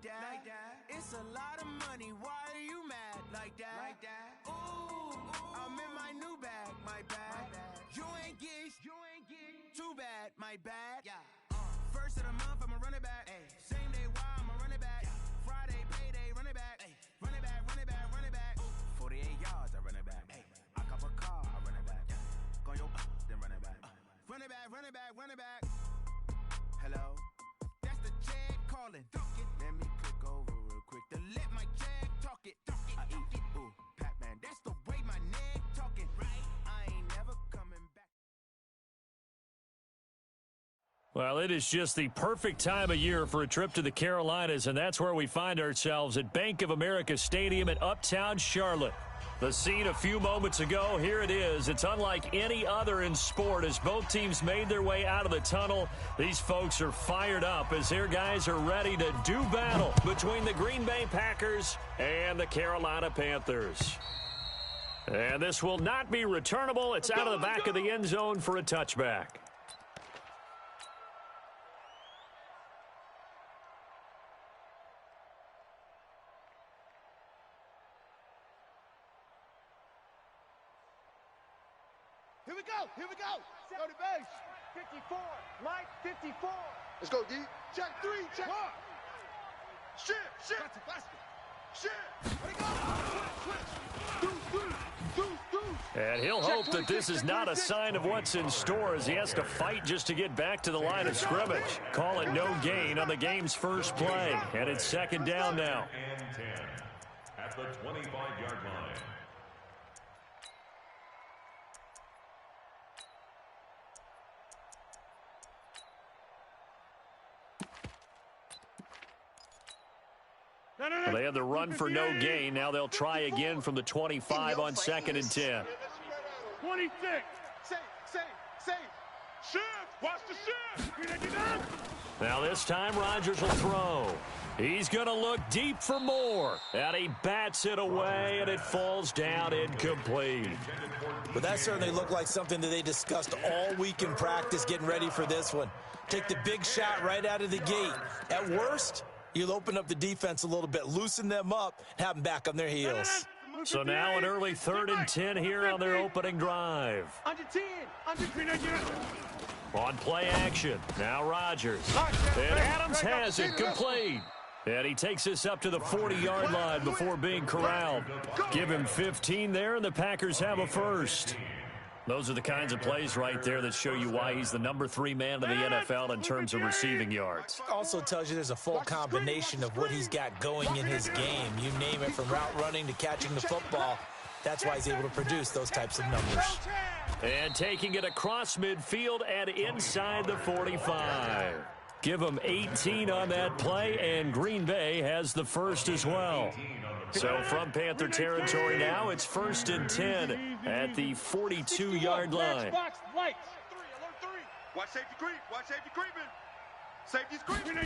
that. It's a lot of money. Why are you mad like that? Ooh, I'm in my new bag, my bad. You ain't get too bad, my bad. First of the month, I'ma run it back. Same day, why I'ma run it back. Friday, payday, run it back. Run it back, run it back, run it back. 48 yards, I run it back. I cop a car, I run it back. Go yo, then run it back. Run it back, run it back, run it back. Hello, that's the Jag calling. Let me click over real quick to let my Jag talk it. I eat it, ooh, Pac-Man. That's the way my neck talking. Right, I ain't never coming back. Well, it is just the perfect time of year for a trip to the Carolinas, and that's where we find ourselves at Bank of America Stadium in Uptown Charlotte. The scene a few moments ago, here it is. It's unlike any other in sport as both teams made their way out of the tunnel. These folks are fired up as their guys are ready to do battle between the Green Bay Packers and the Carolina Panthers. And this will not be returnable. It's out of the back of the end zone for a touchback. Here we go. Go to base. 54. Mike, 54. Let's go, D. Check 3. Check 1. Shift. Shift. Let it go. Switch. And he'll hope that this is not a sign of what's in store as he has to fight just to get back to the line of scrimmage. Call it no gain on the game's first play. And it's second down now. And 10 at the 25-yard line. Well, they had the run for no gain. Now they'll try again from the 25 on 2nd and 10. 26. Safe. Shift. Watch the shift. Now this time Rodgers will throw. He's going to look deep for more. And he bats it away, and it falls down incomplete. But that certainly looked like something that they discussed all week in practice getting ready for this one. Take the big shot right out of the gate. At worst, you'll open up the defense a little bit, loosen them up, and have them back on their heels. So now an early 3rd and 10 here on their opening drive. Under 10. On play action, now Rodgers. And Adams has it complete. And he takes this up to the 40-yard line before being corralled. Give him 15 there, and the Packers have a first. Those are the kinds of plays right there that show you why he's the number 3 man in the NFL in terms of receiving yards. Also tells you there's a full combination of what he's got going in his game. You name it, from route running to catching the football. That's why he's able to produce those types of numbers. And taking it across midfield and inside the 45. Give him 18 on that play, and Green Bay has the first as well. So from Panther territory now, it's 1st and 10 at the 42-yard line. Box, lights. Watch safety creep. Watch safety creeping. Safety's creeping.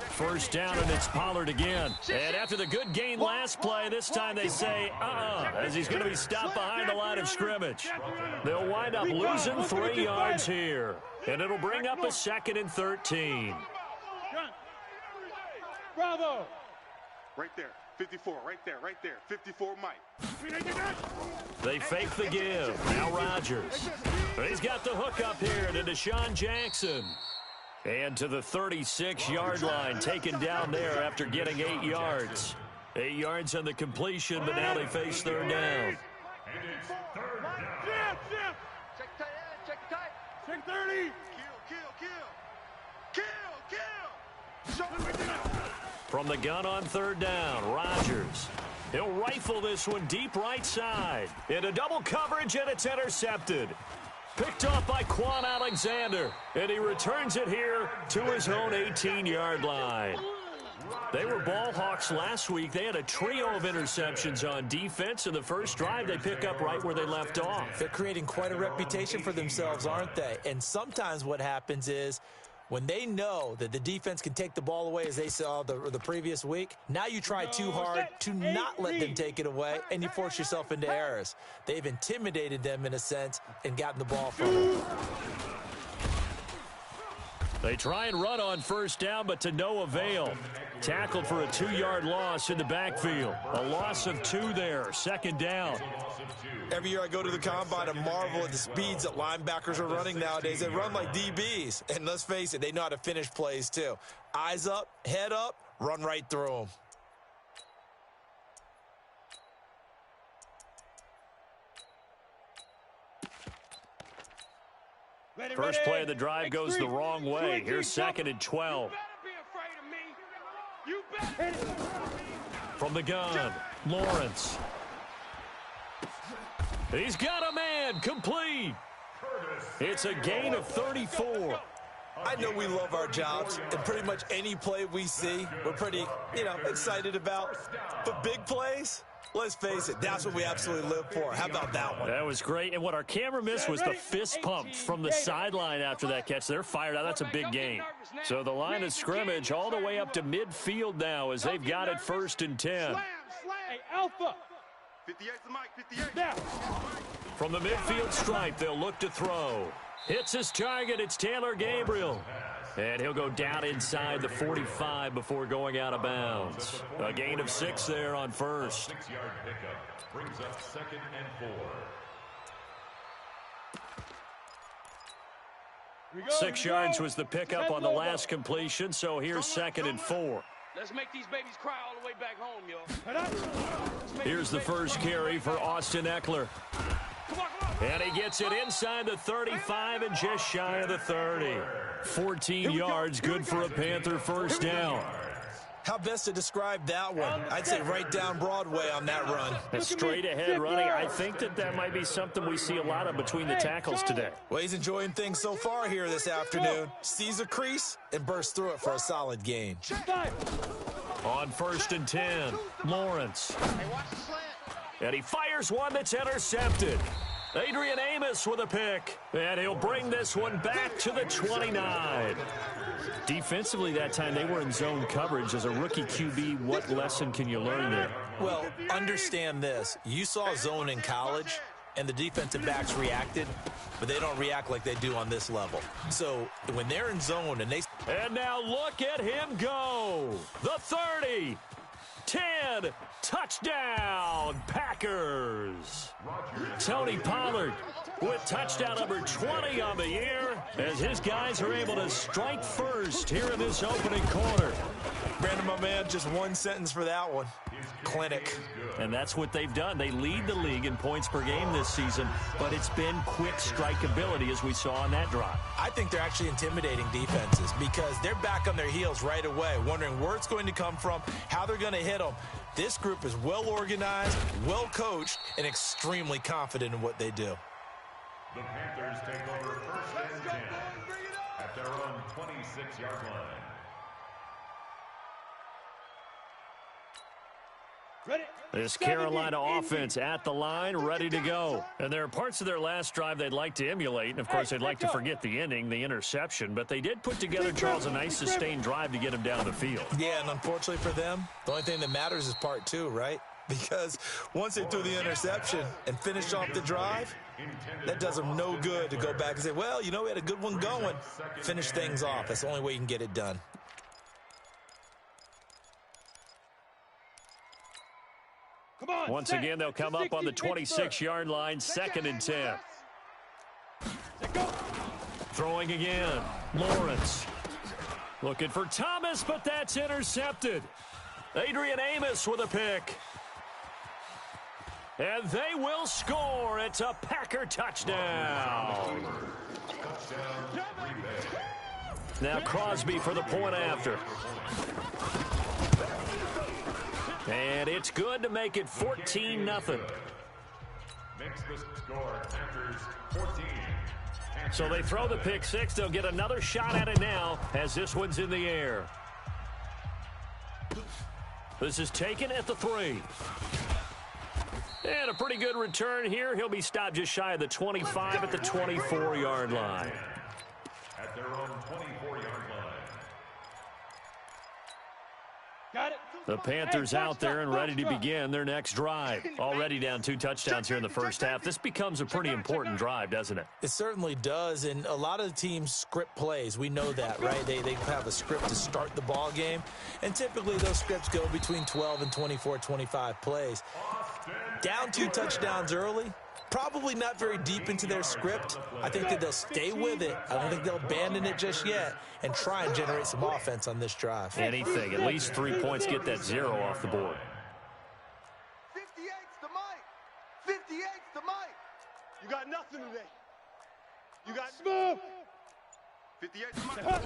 First down, and it's Pollard again. And after the good gain last play, this time they say, as he's going to be stopped behind the line of scrimmage. They'll wind up losing 3 yards here. And it'll bring up a 2nd and 13. Bravo. Right there. 54, right there. 54, Mike. They fake the give. Now Rodgers. He's got the hook up here to Deshaun Jackson. And to the 36-yard line, taken down there after getting 8 yards. 8 yards on the completion, but now they face 3rd down. And it's 3rd down. Check tight. Check 30. Kill. From the gun on 3rd down, Rodgers. He'll rifle this one deep right side. Into double coverage, and it's intercepted. Picked off by Quan Alexander, and he returns it here to his own 18-yard line. They were ball hawks last week. They had a trio of interceptions on defense. In the first drive, they pick up right where they left off. They're creating quite a reputation for themselves, aren't they? And sometimes what happens is, when they know that the defense can take the ball away, as they saw the previous week, now you try too hard to not let them take it away, and you force yourself into errors. They've intimidated them in a sense and gotten the ball from them. They try and run on first down, but to no avail. Tackled for a 2-yard loss in the backfield. A loss of 2 there, 2nd down. Every year I go to the combine and marvel at the speeds that linebackers are running nowadays. They run like DBs. And let's face it, they know how to finish plays too. Eyes up, head up, run right through them. First play of the drive goes the wrong way. Here's 2nd and 12. From the gun, Lawrence. He's got a man, complete. It's a gain of 34. I know we love our jobs, and pretty much any play we see, we're pretty, excited about. But big plays, let's face it, that's what we absolutely live for. How about that one? That was great. And what our camera missed was the fist pump from the sideline after that catch. They're fired out. That's a big gain. So the line of scrimmage all the way up to midfield now as they've got it 1st and 10. Hey, Alpha. 58 the mic, 58. From the midfield stripe, they'll look to throw. Hits his target. It's Taylor Gabriel. And he'll go down inside the 45 before going out of bounds. A gain of 6 there on first. 6-yard pickup brings up 2nd and 4. 6 yards was the pickup on the last completion, so here's 2nd and 4. Let's make these babies cry all the way back home, yo. Here's the first carry for Austin Eckler. And he gets it inside the 35 and just shy of the 30. 14 yards, good for a Panther first down. How best to describe that one? I'd say right down Broadway on that run. A straight ahead running. I think that might be something we see a lot of between the tackles today. Well, he's enjoying things so far here this afternoon. Sees a crease and bursts through it for a solid gain. On 1st and 10, Lawrence. And he fires one that's intercepted. Adrian Amos with a pick. And he'll bring this one back to the 29. Defensively that time, they were in zone coverage. As a rookie QB, what lesson can you learn there? Well, understand this. You saw zone in college, and the defensive backs reacted, but they don't react like they do on this level. So when they're in zone and they... And now look at him go. The 30, 10, touchdown, Packers. Tony Pollard with touchdown number 20 on the year as his guys are able to strike first here in this opening quarter. Brandon, my man, just one sentence for that one. Clinic. And that's what they've done. They lead the league in points per game this season, but it's been quick strikeability as we saw on that drive. I think they're actually intimidating defenses because they're back on their heels right away, wondering where it's going to come from, how they're going to hit them. This group is well organized, well coached, and extremely confident in what they do. The Panthers take over 1st and 10 at their own 26-yard line. This Carolina offense at the line, ready to go. And there are parts of their last drive they'd like to emulate. And, of course, they'd like to forget the ending, the interception. But they did put together, Charles, a nice sustained drive to get him down the field. Yeah, and unfortunately for them, the only thing that matters is part 2, right? Because once they threw the interception and finished off the drive, that does them no good to go back and say, well, we had a good one going. Finish things off. That's the only way you can get it done. Once again, they'll come up on the 26-yard line, 2nd and 10. Throwing again, Lawrence. Looking for Thomas, but that's intercepted. Adrian Amos with a pick. And they will score. It's a Packer touchdown. Now Crosby for the point after. And it's good to make it 14-0. Makes the score Panthers 14. So they throw the pick six. They'll get another shot at it now as this one's in the air. This is taken at the 3. And a pretty good return here. He'll be stopped just shy of the 25 at the 24-yard line. At their own 24-yard line. Got it. The Panthers out there and ready to begin their next drive. Already down 2 touchdowns here in the first half. This becomes a pretty important drive, doesn't it? It certainly does, and a lot of the teams script plays. We know that, right? They have a script to start the ball game, and typically those scripts go between 12 and 24, 25 plays. Down 2 touchdowns early, probably not very deep into their script. I think that they'll stay with it. I don't think they'll abandon it just yet and try and generate some offense on this drive. Anything, at least 3 points, get that 0 off the board. 58's the mic. 58's the mic. You got nothing today. You got smooth. 58's the mic.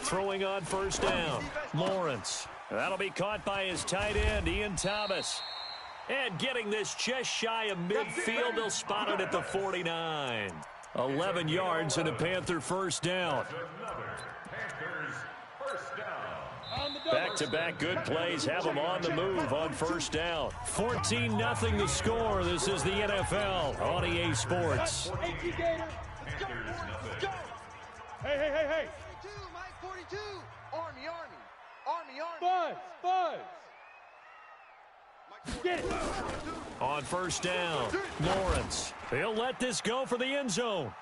Throwing on first down, Lawrence. That'll be caught by his tight end, Ian Thomas. And getting this just shy of midfield, they'll spot it at the 49. 11 yards and a Panther first down. Back-to-back good plays have them on the move on first down. 14-0 the score. This is the NFL on EA Sports. Hey. 42, Mike, 42. Army. Buzz. Get it. On first down, Lawrence. He'll let this go for the end zone.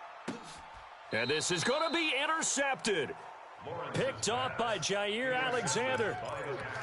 And this is going to be intercepted. Picked off by Jair Alexander.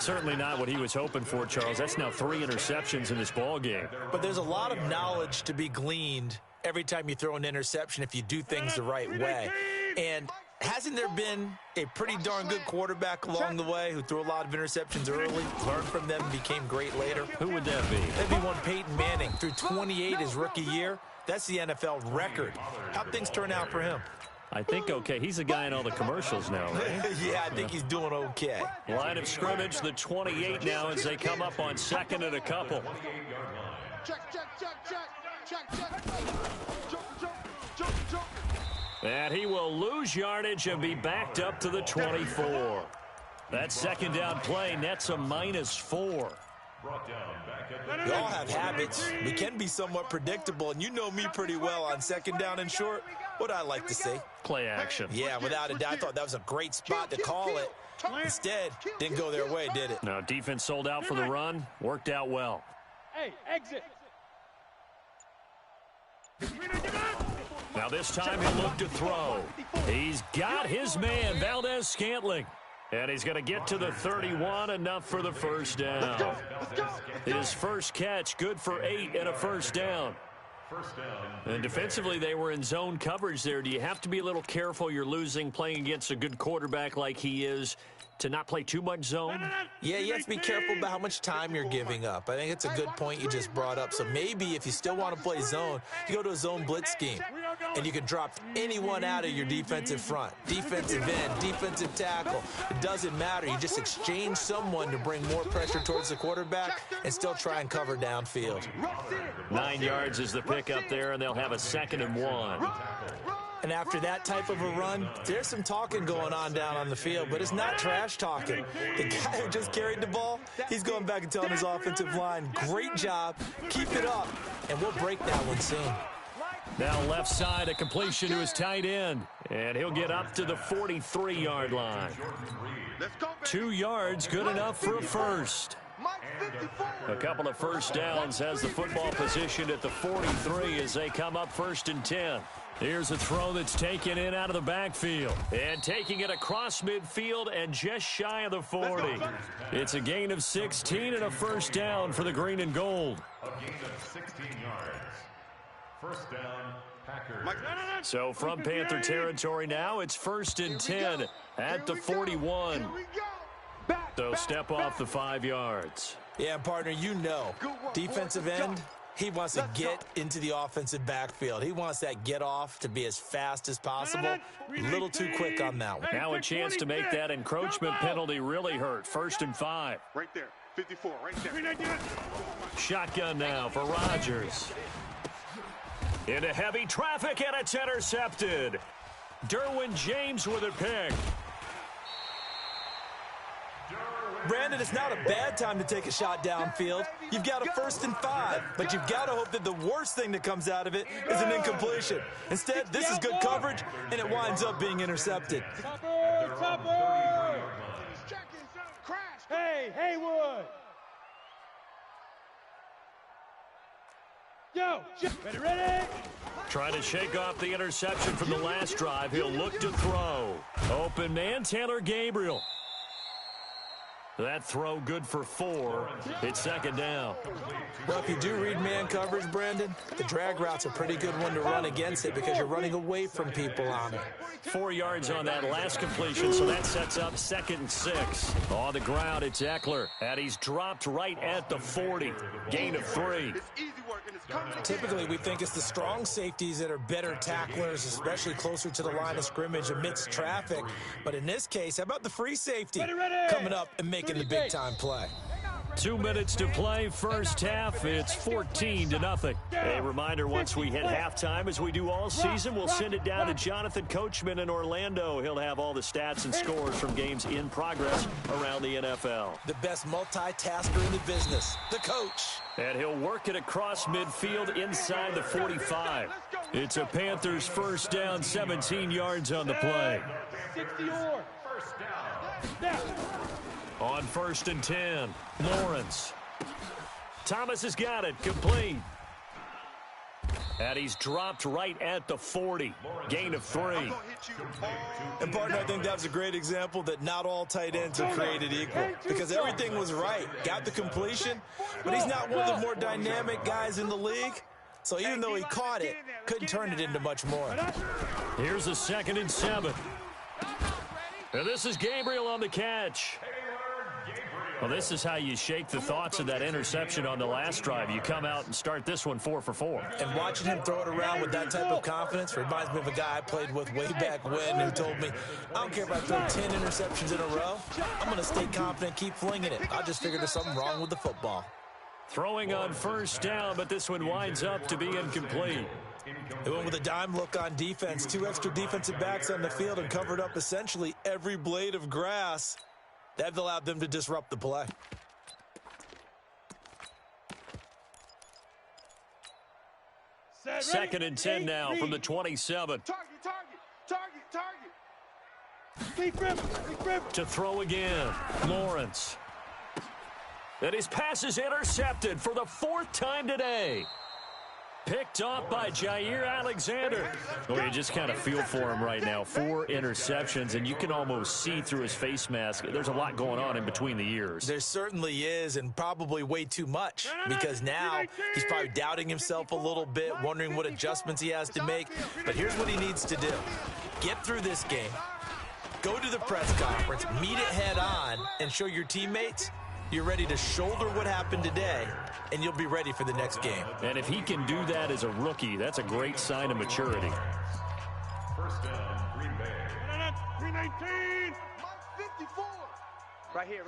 Certainly not what he was hoping for, Charles. That's now 3 interceptions in this ball game. But there's a lot of knowledge to be gleaned every time you throw an interception if you do things the right way. And hasn't there been a pretty darn good quarterback along the way who threw a lot of interceptions early, learned from them, and became great later? Who would that be? That'd be one Peyton Manning. Threw 28 his rookie year. That's the NFL record. How'd things turn out for him? I think okay. He's a guy in all the commercials now, right? Yeah, I think he's doing okay. Line of scrimmage, the 28 now as they come up on 2nd and a couple. Check. And he will lose yardage and be backed up to the 24. That second down play nets a -4. We all have habits. We can be somewhat predictable, and you know me pretty well on second down and short. What I like to see. Play action. Yeah, without a doubt. I thought that was a great spot to call it. Instead, didn't go their way, did it? No, defense sold out for the run. Worked out well. Hey, exit. Now this time he'll look to throw. He's got his man, Valdez-Scantling. And he's going to get to the 31, enough for the first down. His first catch, good for 8 and a first down. And defensively, they were in zone coverage there. Do you have to be a little careful? You're losing, playing against a good quarterback like he is, to not play too much zone? Yeah, you have to be careful about how much time you're giving up. I think it's a good point you just brought up. So maybe if you still want to play zone, you go to a zone blitz scheme. And you can drop anyone out of your defensive front. Defensive end, defensive tackle. It doesn't matter. You just exchange someone to bring more pressure towards the quarterback and still try and cover downfield. 9 yards is the pick up there, and they'll have a 2nd and 1. And after that type of a run, there's some talking going on down on the field, but it's not trash talking. The guy who just carried the ball, he's going back and telling his offensive line, great job, keep it up, and we'll break that one soon. Now left side, a completion to his tight end, and he'll get up to the 43-yard line. 2 yards, good enough for a first. A couple of first downs has the football positioned at the 43 as they come up 1st and 10. Here's a throw that's taken in out of the backfield. And taking it across midfield and just shy of the 40. It's a gain of 16 and a first down for the green and gold. A gain of 16 yards. First down, Packers. So from Panther territory now, it's 1st and 10 at the 41. So step off the 5 yards. Yeah, partner, you know, defensive end, he wants to get into the offensive backfield. He wants that get off to be as fast as possible. A little too quick on that one. Now a chance to make that encroachment penalty really hurt. 1st and 5. Right there. 54, right there. Shotgun now for Rodgers. Into heavy traffic, and it's intercepted. Derwin James with a pick. Brandon, it's not a bad time to take a shot downfield. You've got a 1st and 5, but you've got to hope that the worst thing that comes out of it is an incompletion. Instead, this is good coverage, and it winds up being intercepted. Hey, Haywood. Yo, ready? Trying to shake off the interception from the last drive. He'll look to throw. Open man, Taylor Gabriel. That throw good for 4. It's second down. Well, if you do read man coverage, Brandon, the drag route's a pretty good one to run against it because you're running away from people on it. 4 yards on that last completion, so that sets up 2nd and 6. On the ground, it's Eckler, and he's dropped right at the 40. Gain of 3. Typically, we think it's the strong safeties that are better tacklers, especially closer to the line of scrimmage amidst traffic. But in this case, how about the free safety coming up and making the big-time play? 2 minutes to play, first half. It's 14-0. A reminder, once we hit halftime, as we do all season, we'll send it down to Jonathan Coachman in Orlando. He'll have all the stats and scores from games in progress around the NFL. The best multitasker in the business, the coach. And he'll work it across midfield inside the 45. It's a Panthers first down, 17 yards on the play. 60 or First down. On 1st and 10, Lawrence. Thomas has got it, complete. And he's dropped right at the 40. Gain of 3. And, partner, I think that was a great example that not all tight ends are created equal because everything was right. Got the completion, but he's not one of the more dynamic guys in the league. So even though he caught it, couldn't turn it into much more. Here's a 2nd and 7. And this is Gabriel on the catch. Well, this is how you shake the thoughts of that interception on the last drive. You come out and start this one 4 for 4. And watching him throw it around with that type of confidence reminds me of a guy I played with way back when who told me, I don't care if I throw 10 interceptions in a row. I'm going to stay confident, keep flinging it. I just figured there's something wrong with the football. Throwing on first down, but this one winds up to be incomplete. They went with a dime look on defense. 2 extra defensive backs on the field and covered up essentially every blade of grass. That allowed them to disrupt the play. Second and 10 now from the 27. To throw again, Lawrence. And his pass is intercepted for the 4th time today. Picked off by Jair Alexander. Oh, you just kind of feel for him right now. 4 interceptions, and you can almost see through his face mask. There's a lot going on in between the ears. There certainly is, and probably way too much, because now he's probably doubting himself a little bit, wondering what adjustments he has to make. But here's what he needs to do. Get through this game, go to the press conference, meet it head on, and show your teammates you're ready to shoulder what happened today, and you'll be ready for the next game. And if he can do that as a rookie, that's a great sign of maturity. First down, Green Bay. 319. 54. Right here.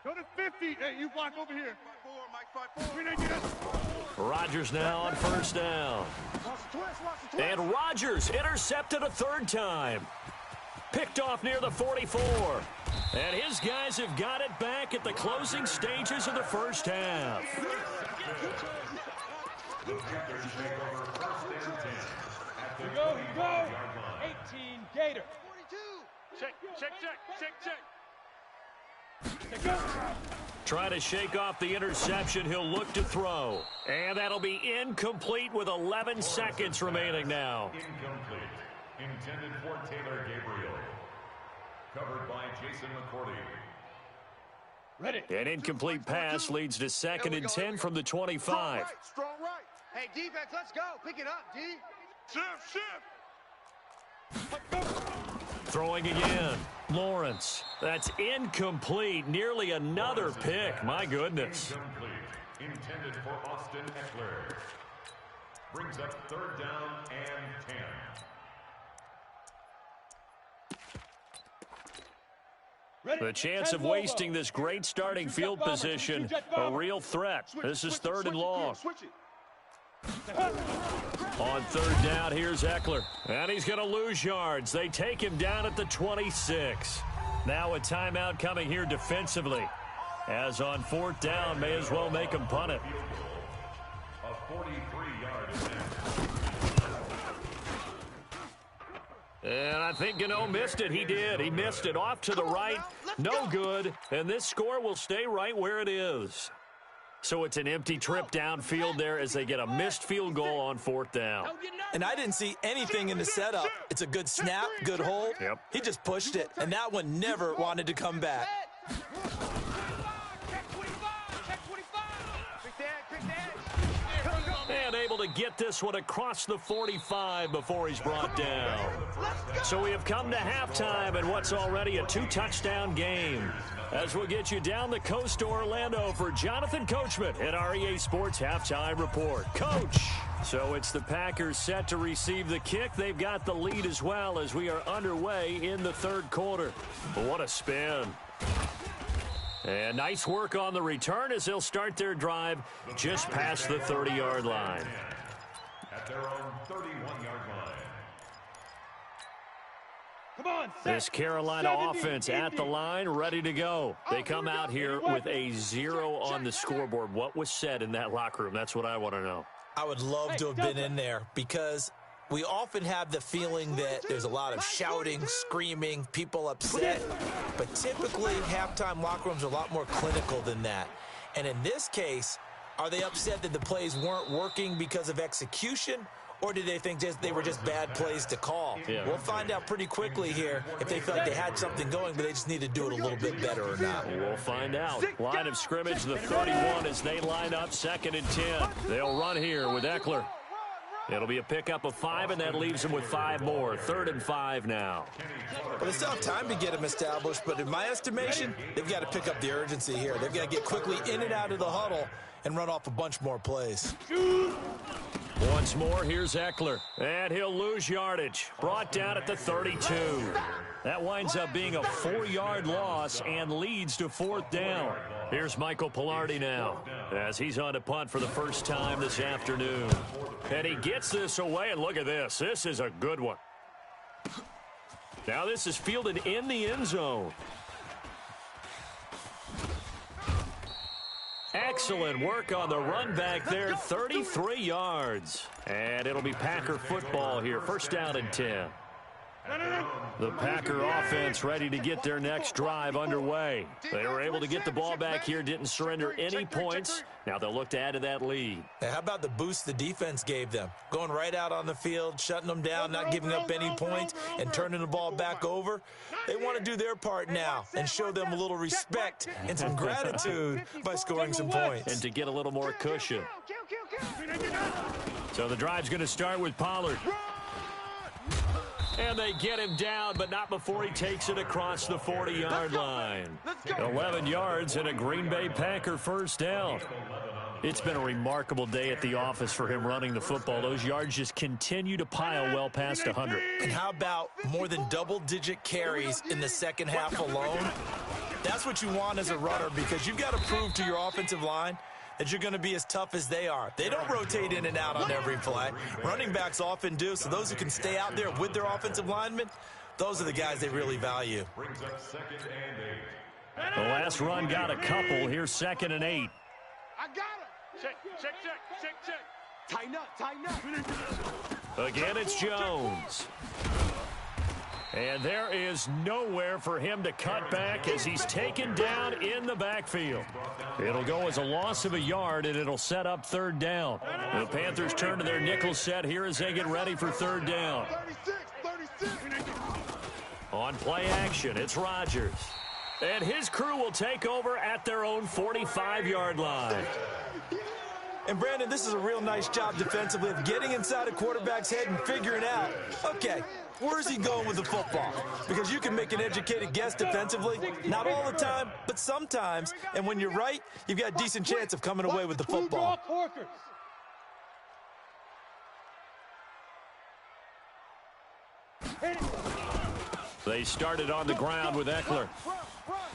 Go to 50. Hey, you block over here. 319. Rodgers now on first down. And Rodgers intercepted a 3rd time. Picked off near the 44. And his guys have got it back at the closing stages of the first half. The Panthers take over first and 10 at the Here we go. 25-yard 18 Gator. 42. Check. Trying to shake off the interception. He'll look to throw. And that'll be incomplete with 11 seconds remaining now. Incomplete. Intended for Taylor Gabriel. Covered by Jason McCourty. Ready. An incomplete pass leads to 2nd and 10 from the 25. Strong right. Hey, defense, let's go. Pick it up, D. Shift. Throwing again. Lawrence. That's incomplete. Nearly another pick. My goodness. Incomplete. Intended for Austin Eckler. Brings up 3rd down and 10. The chance of wasting this great starting field position, a real threat. This is 3rd and long. On 3rd down, here's Eckler. And he's going to lose yards. They take him down at the 26. Now a timeout coming here defensively. As on 4th down, may as well make him punt it. A 43-yard attempt. And I think Gano missed it. He did. He missed it off to the right. No good, and this score will stay right where it is. So it's an empty trip downfield there as they get a missed field goal on 4th down. And I didn't see anything in the setup. It's a good snap, good hold. Yep. He just pushed it, and that one never wanted to come back. And able to get this one across the 45 before he's brought down. So we have come to halftime in what's already a 2-touchdown game. As we'll get you down the coast to Orlando for Jonathan Coachman at our EA Sports Halftime Report. Coach! So it's the Packers set to receive the kick. They've got the lead as well as we are underway in the 3rd quarter. What a spin. And nice work on the return as they'll start their drive just past the 30-yard line. At their own 31-yard line. Come on, This Carolina offense at the line, ready to go. They come out here with a 0 on the scoreboard. What was said in that locker room? That's what I want to know. I would love to have been in there because we often have the feeling that there's a lot of shouting, screaming, people upset. But typically, halftime locker rooms are a lot more clinical than that. And in this case, are they upset that the plays weren't working because of execution? Or did they think they were just bad plays to call? Yeah. We'll find out pretty quickly here if they feel like they had something going, but they just need to do it a little bit better or not. We'll find out. Line of scrimmage, the 31 as they line up, 2nd and 10. They'll run here with Eckler. It'll be a pickup of 5, and that leaves them with 5 more. 3rd and 5 now. Well, they still have time to get them established, but in my estimation, they've got to pick up the urgency here. They've got to get quickly in and out of the huddle and run off a bunch more plays. Once more, here's Eckler, and he'll lose yardage. Brought down at the 32. That winds up being a 4-yard loss and leads to 4th down. Here's Michael Pilardi now as he's on to punt for the first time this afternoon. And he gets this away, and look at this. This is a good one. Now this is fielded in the end zone. Excellent work on the run back there, 33 yards. And it'll be Packer football here, 1st down and 10. The Packer offense ready to get their next drive underway. They were able to get the ball back here, didn't surrender any points. Now they'll look to add to that lead. How about the boost the defense gave them? Going right out on the field, shutting them down, not giving up any points, and turning the ball back over. They want to do their part now and show them a little respect and some gratitude by scoring some points. And to get a little more cushion. So the drive's going to start with Pollard. And they get him down, but not before he takes it across the 40-yard line. 11 yards and a Green Bay Packer 1st down. It's been a remarkable day at the office for him running the football. Those yards just continue to pile well past 100. And how about more than double-digit carries in the second half alone? That's what you want as a runner because you've got to prove to your offensive line that you're going to be as tough as they are. They don't rotate in and out on every play. Running backs often do, so those who can stay out there with their offensive linemen, those are the guys they really value. Brings up 2nd and 8. The last run got a couple. Here's 2nd and 8. I got it. Check. Tighten up. Again, it's Jones. And there is nowhere for him to cut back as he's taken down in the backfield. It'll go as a loss of a yard, and it'll set up 3rd down. The Panthers turn to their nickel set here as they get ready for 3rd down. 36. On play action, it's Rodgers. And his crew will take over at their own 45-yard line. And, Brandon, this is a real nice job defensively of getting inside a quarterback's head and figuring out, okay, where's he going with the football? Because you can make an educated guess defensively, not all the time, but sometimes. And when you're right, you've got a decent chance of coming away with the football. They started on the ground with Eckler.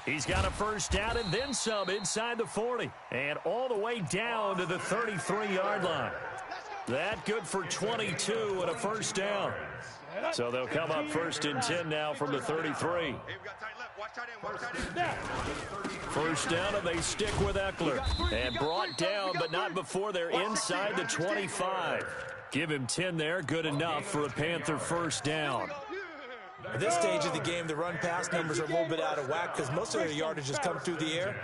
He's got a 1st down and then some inside the 40. And all the way down to the 33-yard line. That good for 22 and a 1st down. So they'll come up 1st and 10 now from the 33. 1st down, and they stick with Eckler. And brought down, but not before they're inside the 25. Give him 10 there, good enough for a Panther 1st down. At this stage of the game, the run-pass numbers are a little bit out of whack because most of their yardage has come through the air.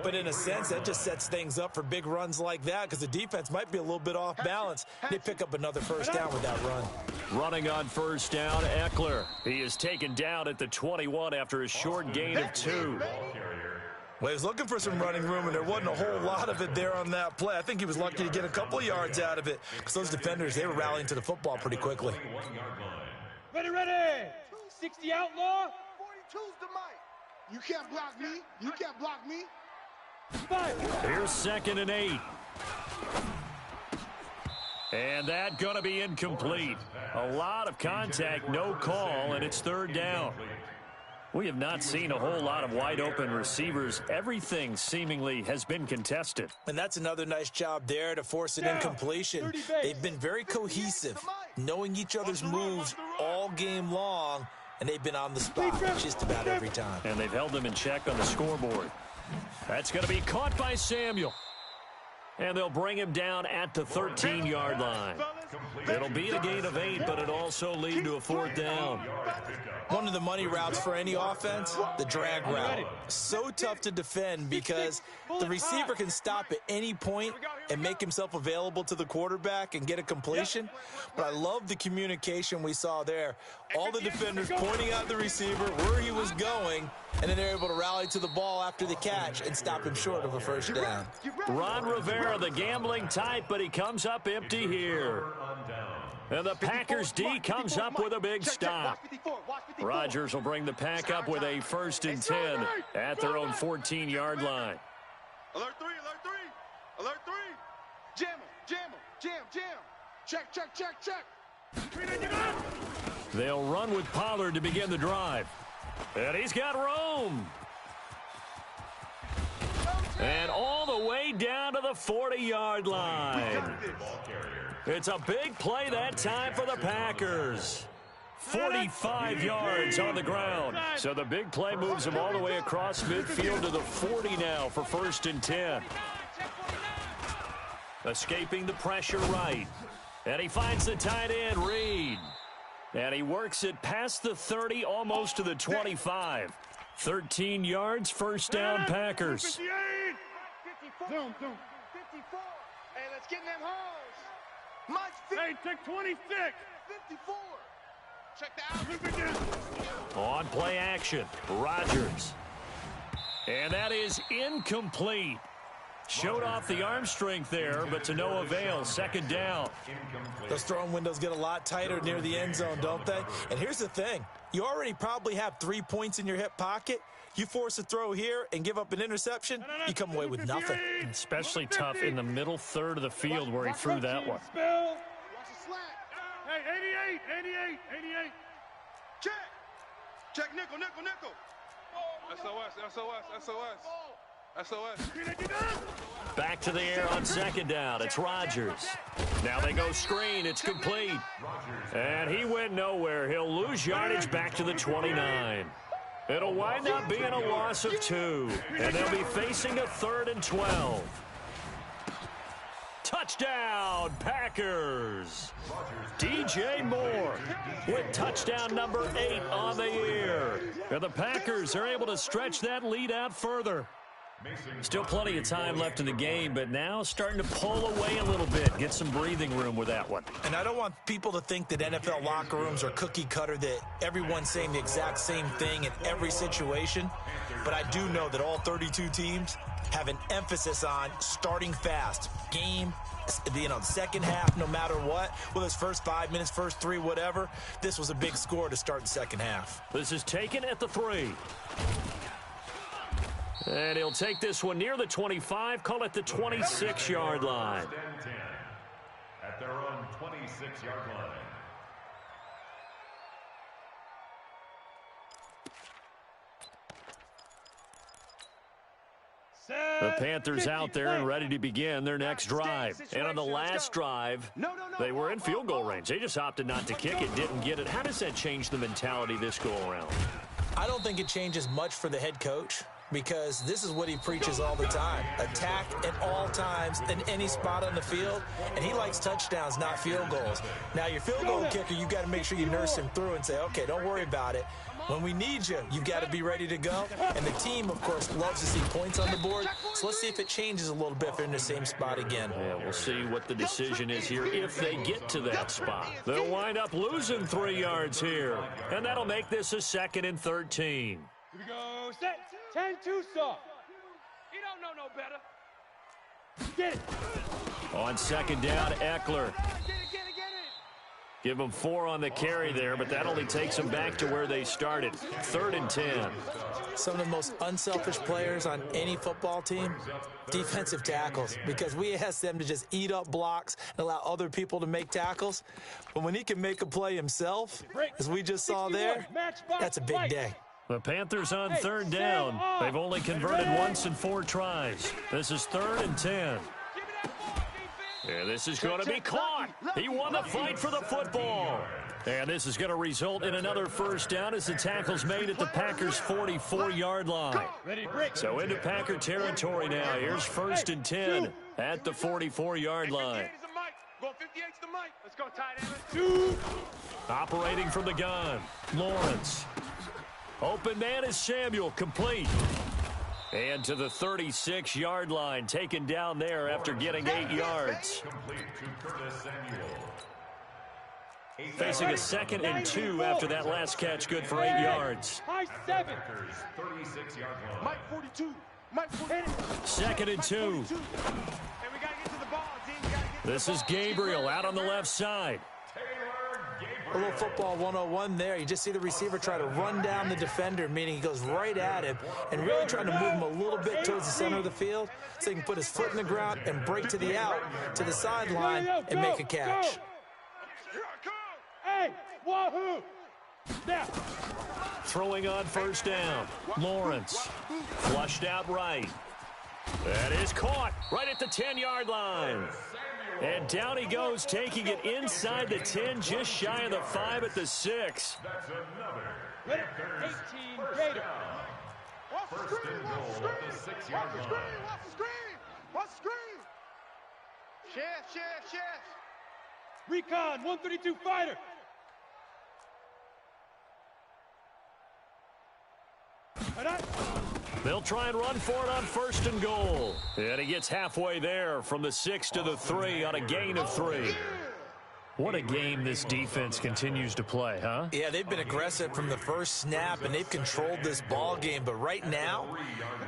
But in a sense, that just sets things up for big runs like that because the defense might be a little bit off balance. They pick up another first down with that run. Running on first down, Eckler. He is taken down at the 21 after a short gain of 2. Well, he was looking for some running room, and there wasn't a whole lot of it there on that play. I think he was lucky to get a couple of yards out of it because those defenders, they were rallying to the football pretty quickly. Ready, ready. 60 outlaw. 42's the mic. You can't block me. You can't block me. Here's 2nd and 8. And that going to be incomplete. A lot of contact, no call, and it's 3rd down. We have not seen a whole lot of wide-open receivers. Everything seemingly has been contested. And that's another nice job there to force an incompletion. They've been very cohesive, knowing each other's moves all game long, and they've been on the spot just about every time. And they've held them in check on the scoreboard. That's going to be caught by Samuel. And they'll bring him down at the 13-yard line. It'll be a gain of 8, but it'll also lead to a 4th down. One of the money routes for any offense, the drag route. So tough to defend because the receiver can stop at any point and make himself available to the quarterback and get a completion. But I love the communication we saw there. All the defenders pointing out the receiver, where he was going, and then they're able to rally to the ball after the catch and stop him short of a first down. Ron Rivera, the gambling type, but he comes up empty here. And the Packers D comes up with a big stop. Rodgers will bring the Pack up with a 1st and 10 at their own 14-yard line. Alert 3, alert 3. Alert 3. Jam him, jam him, jam, jam. Check, check, check, check. They'll run with Pollard to begin the drive. And he's got Rome. And all the way down to the 40-yard line. It's a big play that time for the Packers. 45 yards on the ground. So the big play moves him all the way across midfield to the 40 now for 1st and 10. Escaping the pressure right. And he finds the tight end, Reed. And he works it past the 30, almost to the 25. 13 yards, 1st down, Packers. 58. 54. Zoom, zoom. 54. Hey, let's get in them holes. Mike's 50. Hey, take 26. 54. Check that out. On play action, Rodgers. And that is incomplete. Showed off the arm strength there, but to no avail. 2nd down. Those throwing windows get a lot tighter near the end zone, don't they? And here's the thing. You already probably have 3 points in your hip pocket. You force a throw here and give up an interception, you come away with nothing. Especially tough in the middle third of the field where he threw that one. Hey, 88, 88. Check. Check, nickel, nickel, nickel. SOS. Back to the air on 2nd down. It's Rodgers. Now they go screen. It's complete. And he went nowhere. He'll lose yardage back to the 29. It'll wind up being a loss of 2. And they'll be facing a 3rd and 12. Touchdown, Packers. DJ Moore with touchdown number 8 on the year. And the Packers are able to stretch that lead out further. Still plenty of time left in the game, but now starting to pull away a little bit. Get some breathing room with that one. And I don't want people to think that NFL locker rooms are cookie cutter, that everyone's saying the exact same thing in every situation. But I do know that all 32 teams have an emphasis on starting fast. Game, the second half, no matter what, whether it's first 5 minutes, first 3, whatever. This was a big score to start the second half. This is taken at the 3. And he'll take this one near the 25, call it the 26-yard line. At their own 26-yard line. The Panthers out there and ready to begin their next drive. And on the last drive, they were in field goal range. They just opted not to kick it, didn't get it. How does that change the mentality this go around? I don't think it changes much for the head coach. because this is what he preaches all the time. Attack at all times in any spot on the field, and he likes touchdowns, not field goals. Now, your field goal kicker, you've got to make sure you nurse him through and say, okay, don't worry about it. When we need you, you've got to be ready to go. And the team, of course, loves to see points on the board. So let's see if it changes a little bit if they're in the same spot again. Yeah, we'll see what the decision is here if they get to that spot. They'll wind up losing 3 yards here, and that'll make this a 2nd and 13. Here we go, set, 10-2 stop. He don't know no better. Get it. On 2nd down, Eckler. Get it. Give them 4 on the carry there, but that only takes them back to where they started. 3rd and 10. Some of the most unselfish players on any football team, defensive tackles, because we ask them to just eat up blocks and allow other people to make tackles. But when he can make a play himself, as we just saw there, that's a big day. The Panthers on 3rd down. They've only converted once in 4 tries. This is 3rd and 10. And this is going to be caught. He won the fight for the football. And this is going to result in another 1st down as the tackle's made at the Packers' 44-yard line. So into Packer territory now. Here's 1st and 10 at the 44-yard line. Let's go, tight end. Operating from the gun, Lawrence. Open man is Samuel, complete. And to the 36-yard line, taken down there after getting 8 yards. Facing a 2nd and 2 after that last catch, good for 8 yards. High 7. Mike 42. Mike 42. 2nd and 2. And we got to get to the ball, team. This is Gabriel out on the left side. A little football 101 there. You just see the receiver try to run down the defender, meaning he goes right at him and really trying to move him a little bit towards the center of the field so he can put his foot in the ground and break to the out, to the sideline, and make a catch. Hey, wahoo! Now. Throwing on 1st down. Lawrence. Flushed out right. That is caught right at the 10-yard line. And down he goes, taking it inside the 10, just shy of the 5 at the 6. That's another. 18 Gator. Watch the screen, watch the screen. Watch the screen, watch the screen. Watch the screen. Chef. Recon 132 fighter. They'll try and run for it on 1st and goal. And he gets halfway there from the 6 to the 3 on a gain of 3. What a game this defense continues to play, huh? Yeah, they've been aggressive from the first snap, and they've controlled this ball game. But right now,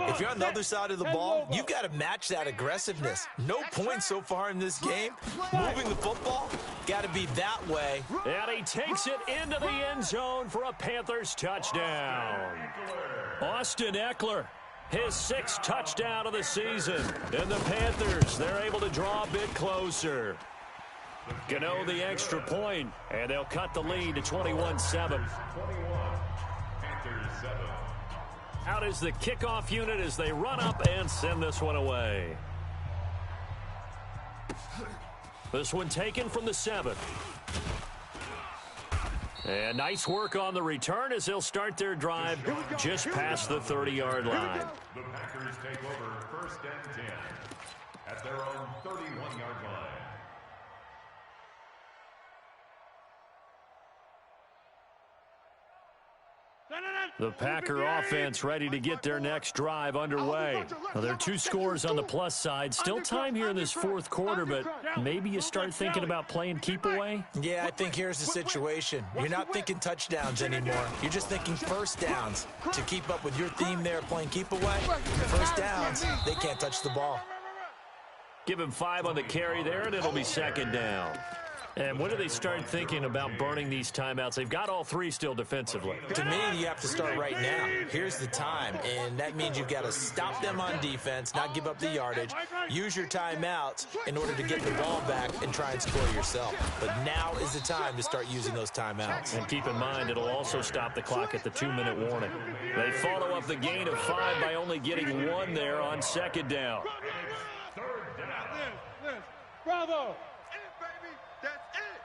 if you're on the other side of the ball, you've got to match that aggressiveness. No points so far in this game. Moving the football, got to be that way. And he takes it into the end zone for a Panthers touchdown. Austin Eckler, his 6th touchdown of the season. And the Panthers, they're able to draw a bit closer. Gano the extra point, and they'll cut the lead to 21-7. Out is the kickoff unit as they run up and send this one away. This one taken from the 7. And nice work on the return as they'll start their drive just past the 30-yard line. The Packers take over 1st and 10 at their own 31-yard line. The Packer offense ready to get their next drive underway. Well, there are 2 scores on the plus side. Still time here in this 4th quarter, but maybe you start thinking about playing keep away? Yeah, I think here's the situation. You're not thinking touchdowns anymore. You're just thinking 1st downs. To keep up with your theme there, playing keep away, 1st downs, they can't touch the ball. Give him 5 on the carry there, and it'll be 2nd down. And when do they start thinking about burning these timeouts? They've got all 3 still defensively. To me, you have to start right now. Here's the time, and that means you've got to stop them on defense, not give up the yardage, use your timeouts in order to get the ball back and try and score yourself. But now is the time to start using those timeouts. And keep in mind, it'll also stop the clock at the 2-minute warning. They follow up the gain of 5 by only getting 1 there on 2nd down. Bravo. That's it.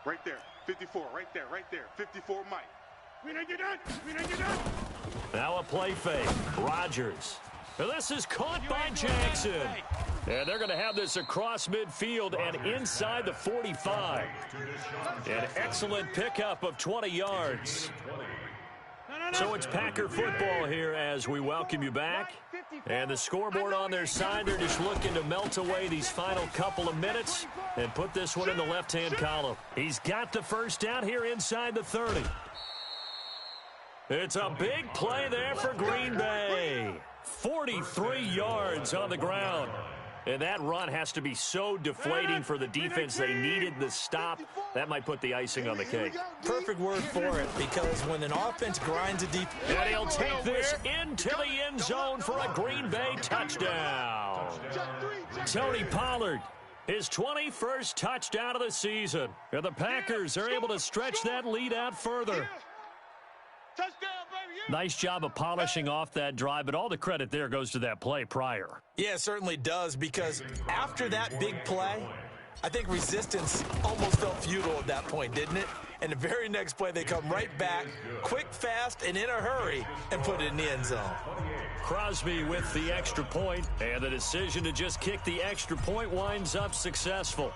Right there. 54. Right there. 54 Mike. We didn't get done. Now a play fake. Rodgers. And this is caught by Jackson. And they're going to have this across midfield and inside the 45. An excellent pickup of 20 yards. So it's Packer football here as we welcome you back. And the scoreboard on their side, they're just looking to melt away these final couple of minutes and put this one in the left-hand column. He's got the first down here inside the 30. It's a big play there for Green Bay. 43 yards on the ground. And that run has to be so deflating for the defense. They needed the stop. That might put the icing on the cake. Perfect word for it, because when an offense grinds a deep... And he'll take this into the end zone for a Green Bay touchdown. Tony Pollard, his 21st touchdown of the season. And the Packers are able to stretch that lead out further. Nice job of polishing off that drive, but all the credit there goes to that play prior. Yeah, it certainly does, because after that big play, I think resistance almost felt futile at that point, didn't it? And the very next play, they come right back, quick, fast, and in a hurry, and put it in the end zone. Crosby with the extra point, and the decision to just kick the extra point winds up successful.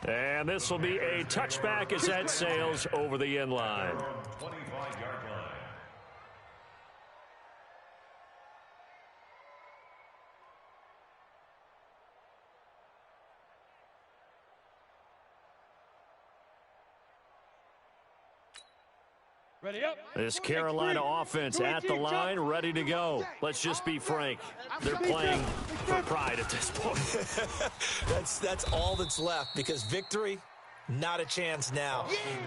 And this will be a touchback as that sails over the end line. 25-yard line. Ready up. This Carolina offense at the line, ready to go. Let's just be frank. They're playing for pride at this point. That's all that's left, because victory, not a chance now.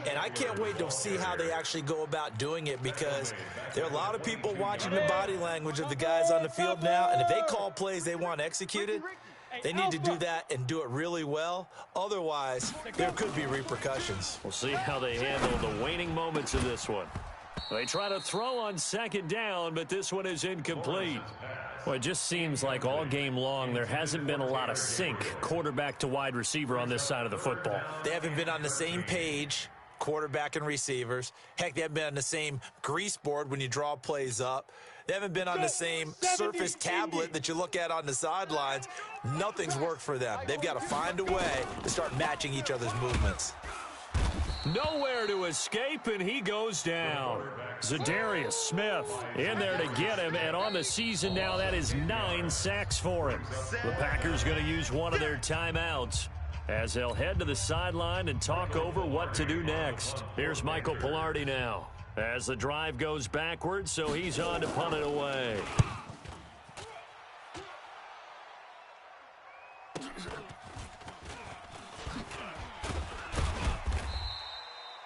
And I can't wait to see how they actually go about doing it, because there are a lot of people watching the body language of the guys on the field now, and if they call plays they want executed, they need to do that and do it really well. Otherwise, there could be repercussions. We'll see how they handle the waning moments of this one. They try to throw on second down, but this one is incomplete. Well, it just seems like all game long there hasn't been a lot of sync quarterback to wide receiver on this side of the football. They haven't been on the same page, quarterback and receivers. Heck, they haven't been on the same grease board when you draw plays up. They haven't been on the same Surface tablet that you look at on the sidelines. Nothing's worked for them. They've got to find a way to start matching each other's movements. Nowhere to escape, and he goes down. Zadarius Smith in there to get him, and on the season now, that is 9 sacks for him. The Packers going to use one of their timeouts as they'll head to the sideline and talk over what to do next. Here's Michael Pilardi now as the drive goes backwards, so he's on to punt it away.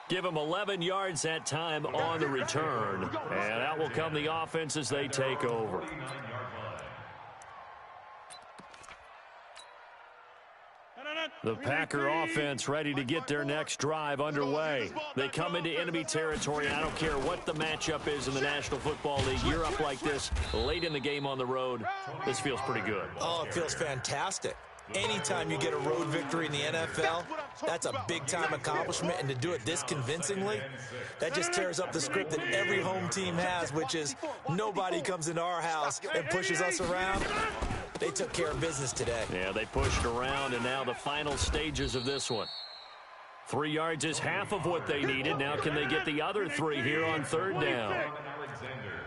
Give him 11 yards that time on the return, and that will come the offense as they take over. The Packer offense ready to get their next drive underway. They come into enemy territory. I don't care what the matchup is in the National Football League. You're up like this late in the game on the road. This feels pretty good. Oh, it feels fantastic. Anytime you get a road victory in the NFL, that's a big-time accomplishment, and to do it this convincingly, that just tears up the script that every home team has, which is nobody comes into our house and pushes us around. They took care of business today. Yeah, they pushed around, and now the final stages of this one. 3 yards is half of what they needed. Now can they get the other 3 here on third down?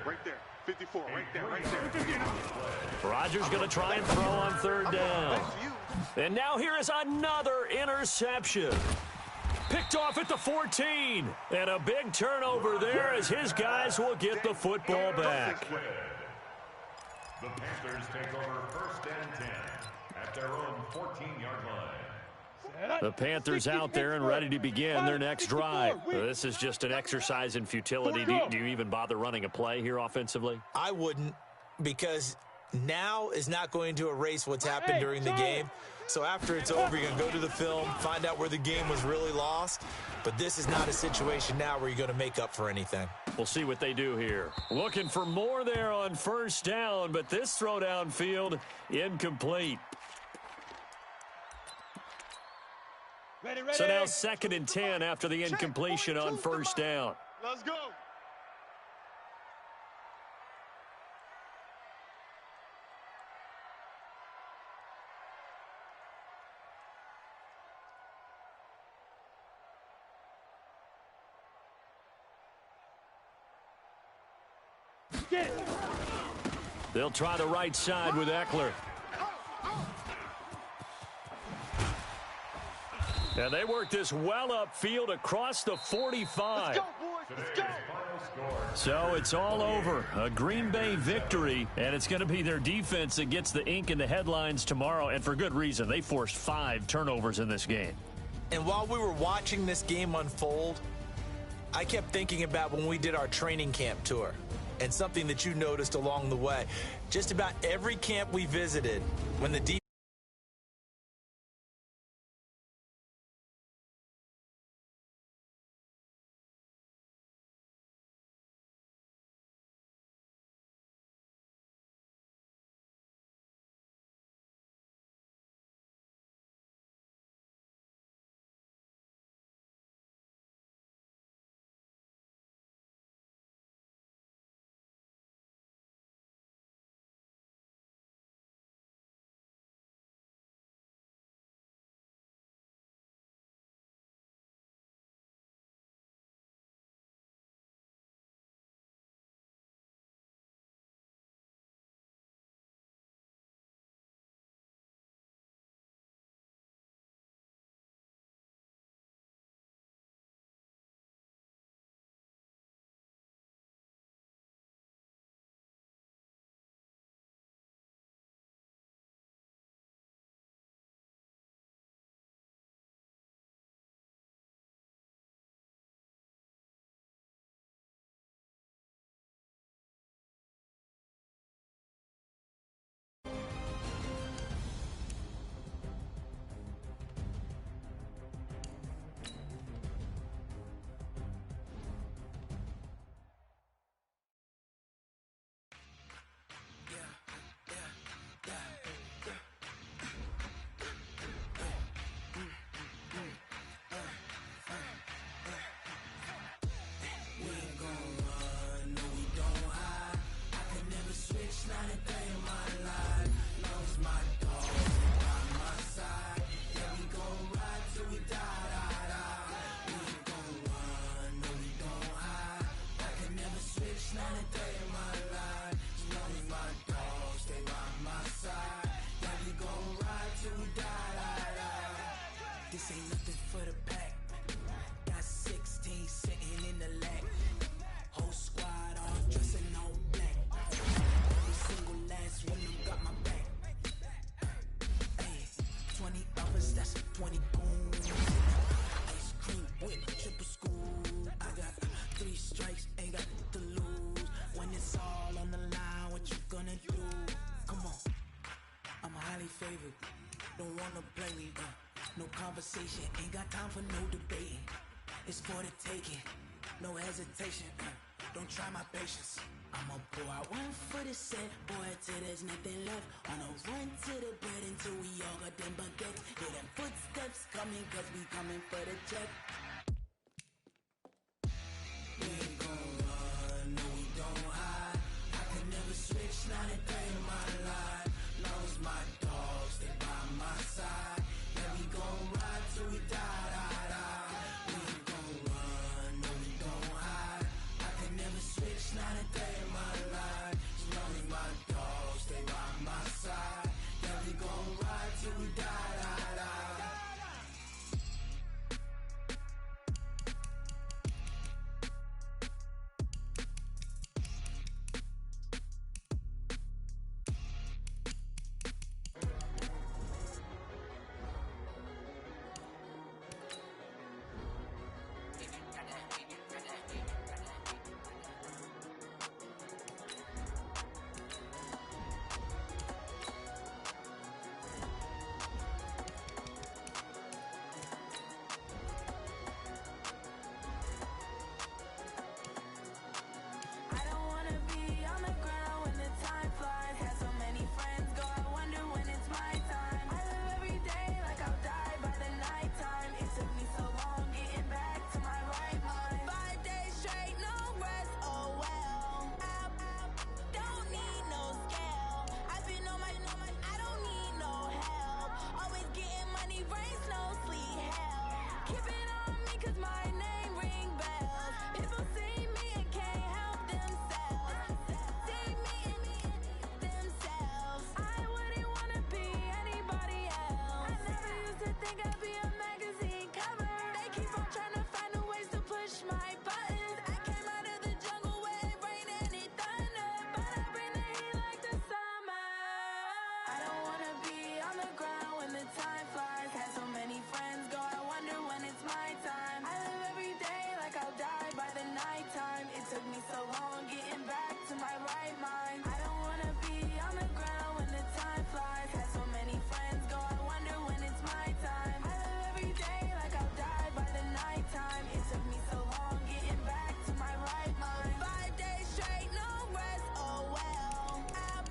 Right there. 54, right there, right there. Rodgers going to try and throw on third down. And now here is another interception. Picked off at the 14. And a big turnover there as his guys will get the football back. The Panthers take over 1st and 10 at their own 14-yard line. The Panthers out there and ready to begin their next drive. This is just an exercise in futility. Do you even bother running a play here offensively? I wouldn't, because now is not going to erase what's happened during the game. So after it's over, you're going to go to the film, find out where the game was really lost. But this is not a situation now where you're going to make up for anything. We'll see what they do here. Looking for more there on first down, but this throw downfield incomplete. So now 2nd and 10 after the incompletion on first down. Let's go. They'll try the right side with Eckler. And they work this well upfield across the 45. Let's go, boys. Let's go. So it's all over. A Green Bay victory, and it's going to be their defense that gets the ink in the headlines tomorrow, and for good reason. They forced 5 turnovers in this game. And while we were watching this game unfold, I kept thinking about when we did our training camp tour and something that you noticed along the way. Just about every camp we visited, when the defense This ain't nothing for the pack. Got 16 sitting in the lag. Whole squad all dressing all black. Every single last one of them got my back. Hey, 20 of us, that's 20 goons. Ice cream whip, triple school. I got 3 strikes, ain't got to lose. When it's all on the line, what you gonna do? Come on, I'm highly favored. Don't wanna play me, no conversation, ain't got time for no debating. It's for the taking, no hesitation. Don't try my patience. I'ma pour out one for the set, boy, till there's nothing left. On a run to the bed until we all got them baguettes. Hear them footsteps coming, cause we coming for the check. We ain't gon' run, no we don't hide. I can never switch, not a day in my life. Long as my dogs stay by my side. Yeah, we gon' ride till we die, die, die. We ain't gon' run, no we don't hide. I can never switch, not a day in my life. As long as my dogs stay by my side. Yeah, we gon' ride till we die, die, die. gotta be a magazine cover. They keep on trying to find new ways to push my buttons. I came out of the jungle where it rained and it thunder, but I bring the heat like the summer. I don't wanna be on the ground when the time flies. Had so many friends go, I wonder when it's my time. I live every day like I'll die by the nighttime. It took me so long getting back to my right mind. I don't wanna be on the ground when the time flies. Had so many friends go, I wonder when it's my time. I live every day like I'll die by the nighttime. It took me so long getting back to my right mind. 5 days straight, no rest, oh well. I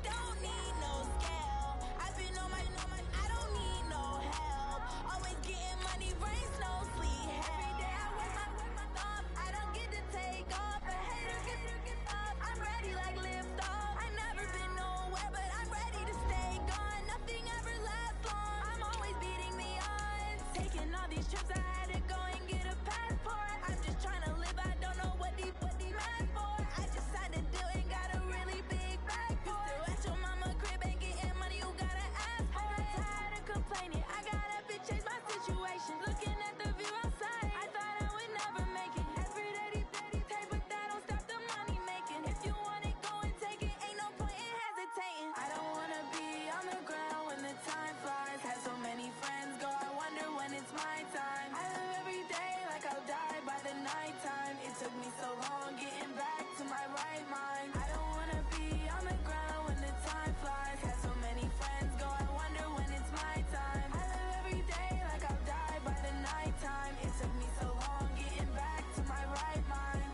don't need no scale. I've been on my, I don't need no help. Always getting money, rain, snow, sleet. Every day I work my thumb. I don't get to take off. A hater get off. I'm ready like lift off. I never been nowhere, but I'm ready to stay gone. Nothing ever lasts long. I'm always beating the odds. Taking all these trips, I had to go and get a passport. I'm just trying to live. I don't know what these mad for. I just signed a deal and got a really big bag for it. Still at your mama crib and getting money, you gotta ask for it. I'm tired of complaining. I gotta bitch change my situation. Looking at the view outside, I thought I would never make it. Every day these tape, but that don't stop the money making. If you want it, go and take it. Ain't no point in hesitating. I don't wanna be on the ground when the time flies. Had so many friends go, I wonder when it's my time. I live every day like I'll die by the nighttime. It took me so long getting back to my right mind. I don't wanna be on the ground when the time flies. Had so many friends go, I wonder when it's my time. I live every day like I'll die by the nighttime. It took me so long getting back to my right mind.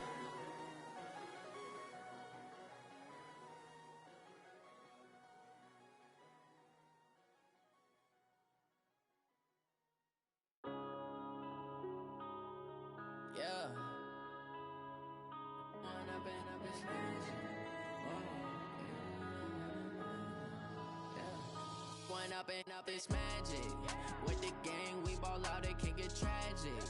Yeah. When I've been smashing. When up this magic. With the gang, we ball out, it can get tragic.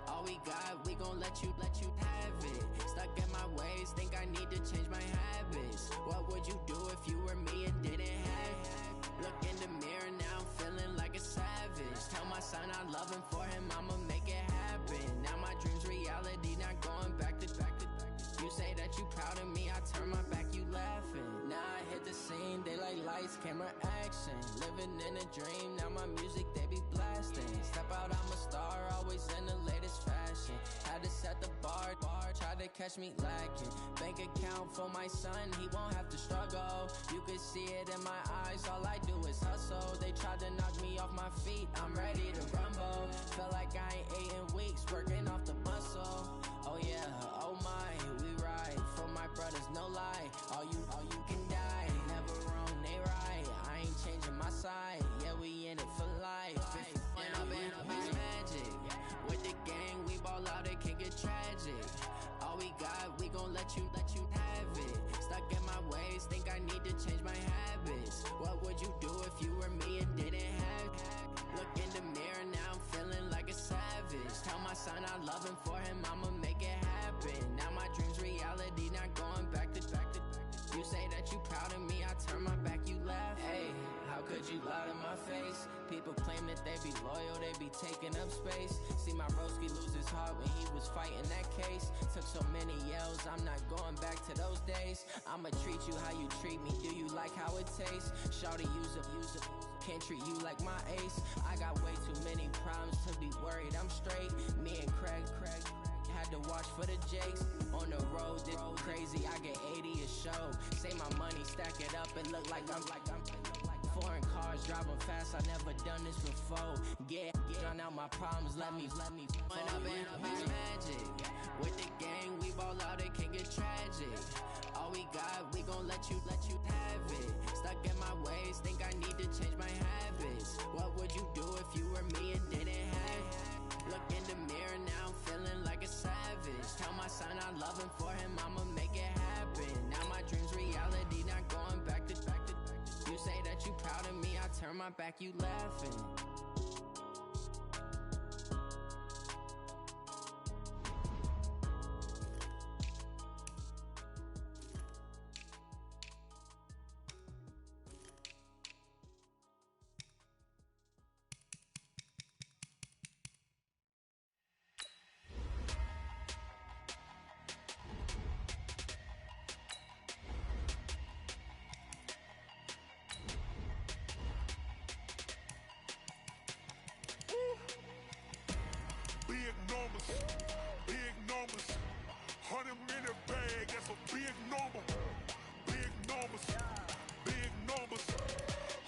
All we got, we gon' let you have it. Stuck in my ways, think I need to change my habits. What would you do if you were me and didn't have it? Look in the mirror, now I'm feeling like a savage. Tell my son I love him, for him I'ma make it happen. Now my dream's reality, not going back to. You say that you proud of me, I turn my back, you laughing. Now I hit the scene, they like lights, camera, action. Living in a dream, now my music, they be blasting. Step out, I'm a star, always in the latest fashion. Had to set the bar, tried to catch me lacking. Bank account for my son, he won't have to struggle. You could see it in my eyes, all I do is hustle. They tried to knock me off my feet, I'm ready to rumble. Felt like I ain't ate in weeks, working off the muscle. Oh yeah, oh my, we ride for my brothers, no lie. All you can die, never wrong, they right. I ain't changing my side, yeah, we in it for life. When I've been magic. With the gang, we ball out, it can get tragic. All we got, we gon' let you have it. Stuck in my ways, think I need to change my habits. What would you do if you were me and didn't have it? Look in the mirror, now I'm feeling like a savage. Tell my son I love him, for him I'ma make it happen. Now my dream's reality, not going back to. You say that you proud of me, I turn my back, you laugh. Hey, how could you lie to my face? People claim that they be loyal, they be taking up space. See my broski lose his heart when he was fighting that case. Took so many yells, I'm not going back to those days. I'ma treat you how you treat me, do you like how it tastes? Shawty, use up, can't treat you like my ace. I got way too many problems to be worried, I'm straight. Me and Craig had to watch for the Jakes. On the road, this crazy, I get 80 a show. Say my money, stack it up, and look like I'm foreign cars driving fast, I never done this before. Drown out my problems, let me When I've been magic. With the gang, we ball out, it can get tragic. All we got, we gon' let you have it. Stuck in my ways, think I need to change my habits. What would you do if you were me and didn't have it? Look in the mirror, now I'm feeling like a savage. Tell my son I love him, for him I'ma make it happen. Now my dream's reality, not going back to. You say that you proud of me, I turn my back, you laughing. numbers, big numbers. 100-minute bag, that's a big number. Big numbers, big numbers.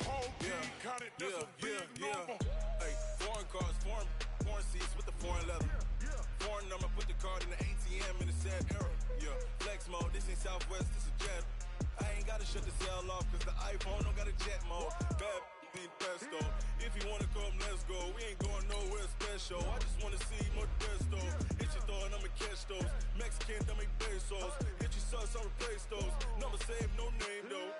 Whole team counted, that's a big number. Hey, foreign cars, foreign seats with the foreign leather. Foreign number, put the card in the ATM in the sad era. Yeah, flex mode, this ain't Southwest, this is Jet. I ain't gotta shut the cell off, cause the iPhone don't got a jet mode. Bad need pesto. If you wanna come, let's go. We ain't going nowhere special. I just wanna see Modesto. Hit your thought, I'ma catch those. Mexican, don't make pesos. Hit your sus, I'll replace those. Number save, no name though.